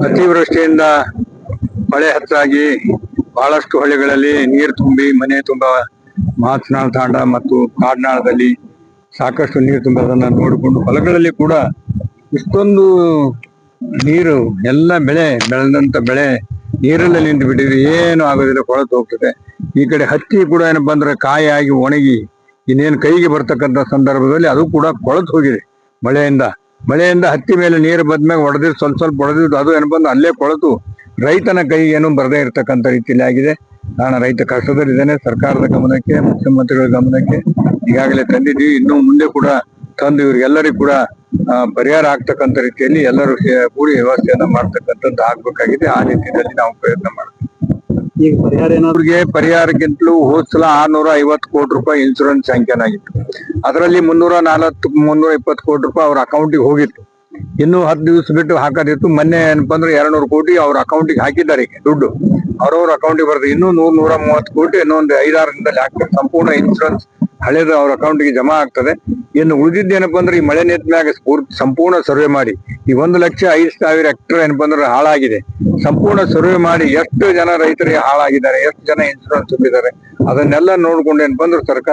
ಅತಿವೃಷ್ಟಿಯಿಂದ ಮಳೆ ಹೆಚ್ಚಾಗಿ ಬಹಳಷ್ಟು ಹಳ್ಳಿಗಳಲ್ಲಿ ನೀರು ತುಂಬಿ ಮನೆ ತುಂಬ ಮಾಚನಾಳ್ ತಾಂಡ ಮತ್ತು ಕಾಡ್ನಾಳದಲ್ಲಿ ಸಾಕಷ್ಟು ನೀರು ತುಂಬೋದನ್ನ ನೋಡಿಕೊಂಡು ಹೊಲಗಳಲ್ಲಿ ಕೂಡ ಇಷ್ಟೊಂದು ನೀರು ಎಲ್ಲ ಬೆಳೆದಂತ ಬೆಳೆ ನೀರಲ್ಲೇ ನಿಂತು ಬಿಟ್ಟಿದೆ, ಏನು ಆಗೋದಿಲ್ಲ, ಕೊಳತು ಹೋಗ್ತದೆ. ಈ ಕಡೆ ಹತ್ತಿ ಕೂಡ ಏನಪ್ಪಾ ಅಂದ್ರೆ ಕಾಯಿ ಆಗಿ ಒಣಗಿ ಇನ್ನೇನು ಕೈಗೆ ಬರ್ತಕ್ಕಂಥ ಸಂದರ್ಭದಲ್ಲಿ ಅದು ಕೂಡ ಕೊಳತು ಹೋಗಿದೆ ಮಳೆಯಿಂದ ಹತ್ತಿ ಮೇಲೆ ನೀರು ಬಂದ್ಮ್ಯಾಗ ಹೊಡೆದಿದ್ದು ಸ್ವಲ್ಪ ಹೊಡೆದಿದ್ದು ಅದು ಏನಪ್ಪಾ ಅಂದ್ರೆ ಅಲ್ಲೇ ಕೊಳತು ರೈತನ ಕೈಗೆ ಏನು ಬರದೇ ಇರ್ತಕ್ಕಂಥ ರೀತಿಯಲ್ಲಿ ಆಗಿದೆ. ನಾನು ರೈತ ಕಷ್ಟದಲ್ಲಿದ್ದೇನೆ. ಸರ್ಕಾರದ ಗಮನಕ್ಕೆ, ಮುಖ್ಯಮಂತ್ರಿಗಳ ಗಮನಕ್ಕೆ ಈಗಾಗಲೇ ತಂದಿದ್ದೀವಿ. ಇನ್ನು ಮುಂದೆ ಕೂಡ ತಂದು ಇವ್ರಿಗೆಲ್ಲರಿಗೂ ಕೂಡ ಪರಿಹಾರ ಆಗ್ತಕ್ಕಂಥ ರೀತಿಯಲ್ಲಿ ಎಲ್ಲರೂ ಕೂಡಿ ವ್ಯವಸ್ಥೆಯನ್ನ ಮಾಡ್ತಕ್ಕಂಥದ್ದು ಆಗ್ಬೇಕಾಗಿದೆ. ಆ ನಿಟ್ಟಿನಲ್ಲಿ ನಾವು ಪ್ರಯತ್ನ ಮಾಡ್ತೀವಿ. ಈಗ ಪರಿಹಾರಕ್ಕಿಂತಲೂ ಹೋದ್ ಸಲ 650 ಕೋಟಿ ರೂಪಾಯಿ ಇನ್ಶೂರೆನ್ಸ್ ಸ್ಯಾಂಕ್ಷನ್ ಆಗಿತ್ತು. ಅದರಲ್ಲಿ 320 ಕೋಟಿ ರೂಪಾಯಿ ಅವ್ರ ಅಕೌಂಟಿಗೆ ಹೋಗಿತ್ತು. ಇನ್ನು 10 ದಿವಸ ಬಿಟ್ಟು ಹಾಕೋದಿತ್ತು. ಮೊನ್ನೆ ಏನಪ್ಪಾ ಅಂದ್ರೆ 200 ಕೋಟಿ ಅವ್ರ ಅಕೌಂಟಿಗೆ ಹಾಕಿದ್ದಾರೆ. ಈಗ ದುಡ್ಡು ಅವ್ರವ್ರ ಅಕೌಂಟಿಗೆ ಬರ್ತದೆ. ಇನ್ನೂ 100-130 ಕೋಟಿ ಇನ್ನೊಂದು 5-6 ದಿನದಲ್ಲಿ ಹಾಕ್ತಾರೆ. ಸಂಪೂರ್ಣ ಇನ್ಶೂರೆನ್ಸ್ ಹಳೇದು ಅವ್ರ ಅಕೌಂಟಿಗೆ ಜಮಾ ಆಗ್ತದೆ. ಇನ್ನು ಉಳಿದಿದ್ದೇನಪ್ಪ ಅಂದ್ರೆ ಈ ಮಳೆ ನಿಂತ ಮ್ಯಾಗ ಸಂಪೂರ್ಣ ಸರ್ವೆ ಮಾಡಿ ಈ 1,05,000 ಹೆಕ್ಟರ್ ಏನಪ್ಪಾ ಅಂದ್ರೆ ಹಾಳಾಗಿದೆ. ಸಂಪೂರ್ಣ ಸರ್ವೆ ಮಾಡಿ ಎಷ್ಟು ಜನ ರೈತರಿಗೆ ಹಾಳಾಗಿದ್ದಾರೆ, ಎಷ್ಟು ಜನ ಇನ್ಶೂರೆನ್ಸ್ ತುಂಬಿದ್ದಾರೆ, ಅದನ್ನೆಲ್ಲ ನೋಡ್ಕೊಂಡು ಏನಪ್ಪಾ ಅಂದ್ರೆ ಸರ್ಕಾರ